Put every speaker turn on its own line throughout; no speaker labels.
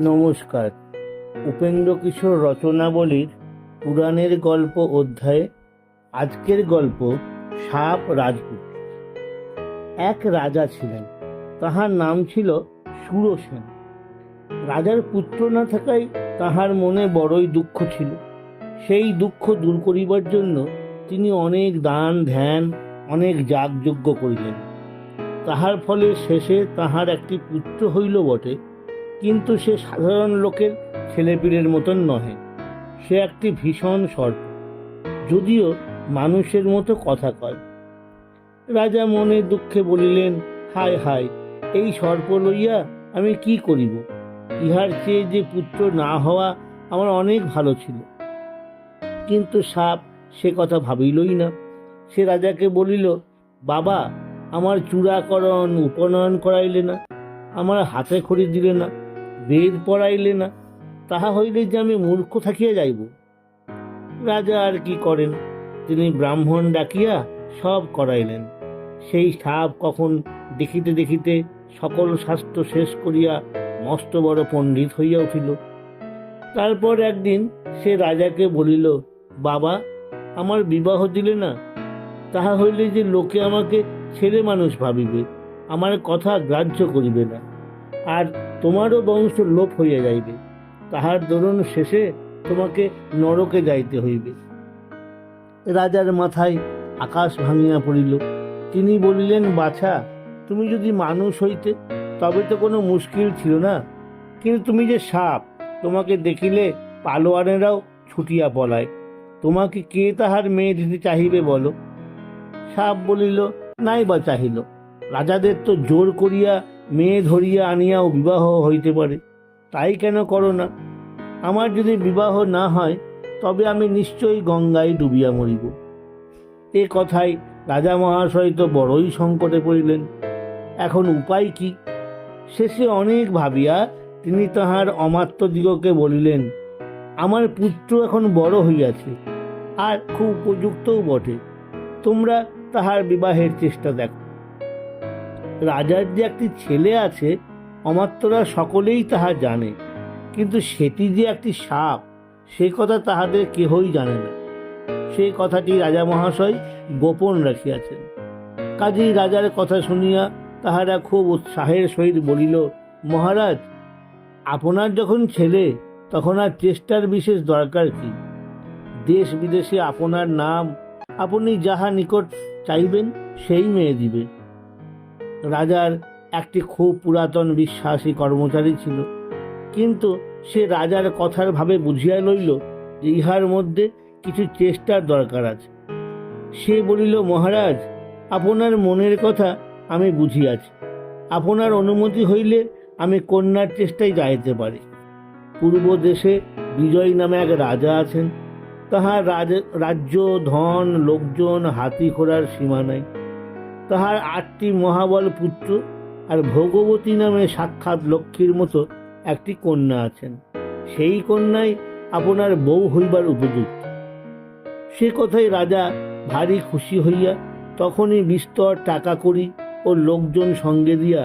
নমস্কার। উপেন্দ্র কিশোর রচনাবলীর পুরাণের গল্প অধ্যায়ে আজকের গল্প সাপ রাজপুত্র। এক রাজা ছিলেন, তাহার নাম ছিল সুরসেন। রাজার পুত্র না থাকায় তাহার মনে বড়ই দুঃখ ছিল। সেই দুঃখ দূর করিবার জন্য তিনি অনেক দান ধ্যান, অনেক যাগযজ্ঞ করিলেন। তাহার ফলে শেষে তাহার একটি পুত্র হইল বটে, কিন্তু সে সাধারণ লোকের ছেলেপিলের মতন নহে। সে একটি ভীষণ সর্প, যদিও মানুষের মতো কথা কয়। রাজা মনে দুঃখে বলিলেন, হায় হায়, এই সর্প লইয়া আমি কি করিব? ইহার চেয়ে যে পুত্র না হওয়া আমার অনেক ভালো ছিল। কিন্তু সাপ সে কথা ভাবিলই না। সে রাজাকে বলিল, বাবা, আমার চূড়াকরণ উপনয়ন করাইলে না, আমার হাতে খড়ি দিলে না, বেদ পড়াইলে না, তাহা হইলে যে আমি মূর্খ থাকিয়া যাইব। রাজা আর কি করেন, তিনি ব্রাহ্মণ ডাকিয়া সব করাইলেন। সেই সাপ কখন দেখিতে দেখিতে সকল শাস্ত্র শেষ করিয়া মস্ত বড় পণ্ডিত হইয়া উঠিল। তারপর একদিন সে রাজাকে বলিল, বাবা, আমার বিবাহ দিলে না, তাহা হইলে যে লোকে আমাকে ছেলে মানুষ ভাবিবে, আমার কথা গ্রাহ্য করিবে না, আর তোমারও বংশ লোপ হইয়া যাইবে। তাহার দরুন শেষে তোমাকে নরকে যাইতে হইবে। রাজার মাথায় আকাশ ভাঙিয়া পড়িল। তিনি বলিলেন, বাছা, তুমি যদি মানুষ হইতে তবে তো কোনো মুশকিল ছিল না, কিন্তু তুমি যে সাপ, তোমাকে দেখিলে পালোয়ানেরাও ছুটিয়া পলায়। তোমাকে কে তাহার মেয়ে দিতে চাহিবে বলো? সাপ বলিল, নাই বা চাহিল, রাজাদের তো জোর করিয়া মেয়ে ধরিয়া আনিয়াও বিবাহ হইতে পারে, তাই কেন করো না? আমার যদি বিবাহ না হয় তবে আমি নিশ্চয়ই গঙ্গায় ডুবিয়া মরিব। এ কথায় রাজা মহাশয় তো বড়ই সংকটে পড়িলেন। এখন উপায় কি? শেষে অনেক ভাবিয়া তিনি তাহার অমাত্যদিগকে বলিলেন, আমার পুত্র এখন বড় হইয়াছে আর খুব উপযুক্তও বটে, তোমরা তাহার বিবাহের চেষ্টা দেখো। রাজার যে একটি ছেলে আছে অমাত্যরা সকলেই তাহা জানে, কিন্তু সেটি যে একটি সাপ সে কথা তাহাদের কেহই জানে না। সেই কথাটি রাজা মহাশয় গোপন রাখিয়াছেন। কাজেই রাজার কথা শুনিয়া তাহারা খুব উৎসাহের সহিত বলিল, মহারাজ, আপনার যখন ছেলে তখন আর চেষ্টার বিশেষ দরকার কি? দেশ বিদেশে আপনার নাম, আপনি যাহা নিকট চাইবেন সেই মেয়ে দিবে। রাজার একটি খুব পুরাতন বিশ্বাসী কর্মচারী ছিল, কিন্তু সে রাজার কথার ভাবে বুঝিয়া লইল যে ইহার মধ্যে কিছু চেষ্টার দরকার আছে। সে বলিল, মহারাজ, আপনার মনের কথা আমি বুঝিয়াছি। আপনার অনুমতি হইলে আমি কন্যার চেষ্টায় যাইতে পারি। পূর্ব দেশে বিজয় নামে এক রাজা আছেন। তাহার রাজ্য, ধন, লোকজন, হাতি ঘোড়ার সীমা নাই। তাহার 8টি মহাবল পুত্র আর ভগবতী নামে সাক্ষাৎ লক্ষ্মীর মতো একটি কন্যা আছেন। সেই কন্যাই আপনার বউ হইবার উপযুক্ত। সে কথায় রাজা ভারী খুশি হইয়া তখনই বিস্তর টাকা কড়ি ও লোকজন সঙ্গে দিয়া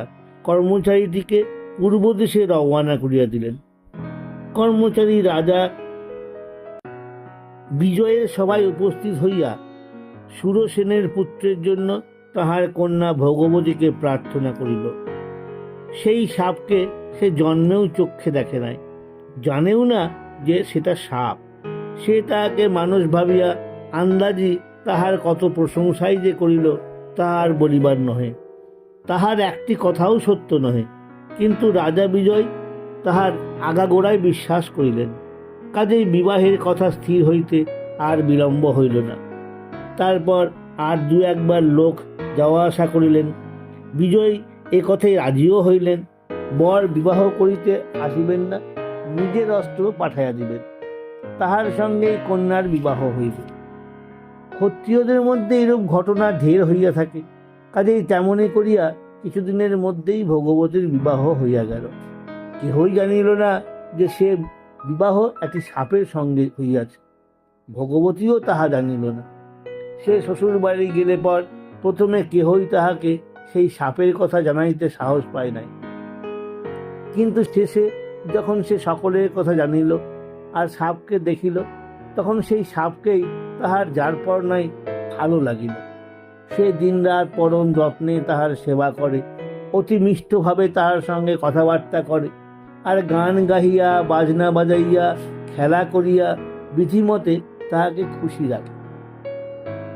কর্মচারীটিকে পূর্ব দেশে রওয়ানা করিয়া দিলেন। কর্মচারী রাজা বিজয়ের সভায় উপস্থিত হইয়া সুরসেনের পুত্রের জন্য তাহার কন্যা ভগবতীকে প্রার্থনা করিল। সেই সাপকে সে জন্মেও চক্ষে দেখে নাই, জানেও না যে সেটা সাপ। সে তাহাকে মানুষ ভাবিয়া আন্দাজি তাহার কত প্রশংসাই যে করিল তাহার বলিবার নহে। তাহার একটি কথাও সত্য নহে, কিন্তু রাজা বিজয় তাহার আগাগোড়ায় বিশ্বাস করিলেন। কাজেই বিবাহের কথা স্থির হইতে আর বিলম্ব হইল না। তারপর আর 2-1বার লোক যাওয়া আসা করিলেন। বিজয় এ কথায় রাজিও হইলেন। বর বিবাহ করিতে আসিবেন না, নিজের অস্ত্র পাঠাইয়া দিবেন, তাহার সঙ্গেই কন্যার বিবাহ হইবে। ক্ষত্রিয়দের মধ্যে এরূপ ঘটনা ঢের হইয়া থাকে। কাজেই তেমনই করিয়া কিছুদিনের মধ্যেই ভগবতীর বিবাহ হইয়া গেল। কেহই জানিল না যে সে বিবাহ একটি সাপের সঙ্গে হইয়াছে। ভগবতীও তাহা জানিল না। সে শ্বশুর বাড়ি গেলে পর প্রথমে কেহই তাহাকে সেই সাপের কথা জানাইতে সাহস পায় নাই, কিন্তু শেষে যখন সে সকলের কথা জানিল আর সাপকে দেখিল, তখন সেই সাপকেই তাহার যারপর নাই ভালো লাগিল। সে দিনরাত পরম যত্নে তাহার সেবা করে, অতি মিষ্টভাবে তাহার সঙ্গে কথাবার্তা করে, আর গান গাহিয়া বাজনা বাজাইয়া খেলা করিয়া বিধিমতে তাহাকে খুশি রাখে।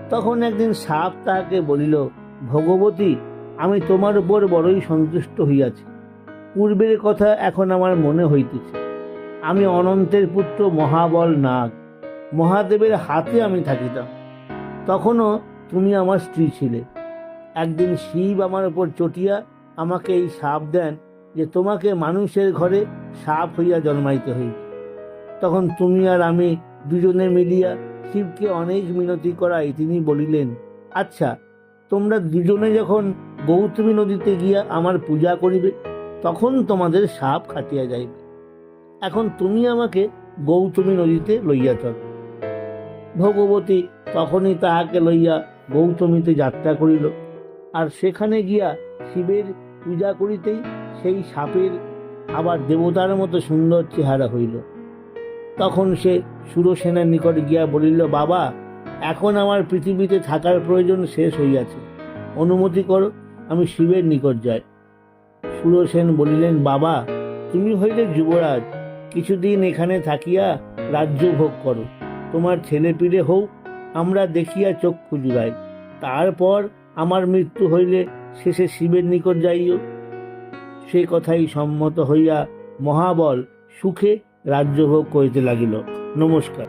তখন একদিন সাপ তাহাকে বলিল, ভগবতী, আমি তোমার উপর বড়ই সন্তুষ্ট হইয়াছি। পূর্বের কথা এখন আমার মনে হইতেছে। আমি অনন্তের পুত্র মহাবল নাগ, মহাদেবের হাতে আমি থাকিতাম। তখনও তুমি আমার স্ত্রী ছিলে। একদিন শিব আমার উপর চটিয়া আমাকে এই শাপ দেন যে তোমাকে মানুষের ঘরে সাপ হইয়া জন্মাইতে হইবে। তখন তুমি আর আমি দুজনে মিলিয়া শিবকে অনেক মিনতি করাই তিনি বলিলেন, আচ্ছা, তোমরা দুজনে যখন গৌতমী নদীতে গিয়া আমার পূজা করিবে, তখন তোমাদের সাপ খাটিয়া যাইবে। এখন তুমি আমাকে গৌতমী নদীতে লইয়া চল। ভগবতী তখনই তাহাকে লইয়া গৌতমীতে যাত্রা করিল, আর সেখানে গিয়া শিবের পূজা করিতেই সেই সাপের আবার দেবতার মতো সুন্দর চেহারা হইল। তখন সে সুরসেনের নিকট গিয়া বলিল, বাবা, এখন আমার পৃথিবীতে থাকার প্রয়োজন শেষ হইয়াছে, অনুমতি করো আমি শিবের নিকট যাই। সুরসেন বলিলেন, বাবা, তুমি হইলে যুবরাজ, কিছুদিন এখানে থাকিয়া রাজ্য ভোগ করো, তোমার ছেলে পিলে হোক, আমরা দেখিয়া চক্ষু জুড়াই, তারপর আমার মৃত্যু হইলে শেষে শিবের নিকট যাইও। সে কথাই সম্মত হইয়া মহাবল সুখে রাজ্যভোগ করিতে লাগিল। নমস্কার।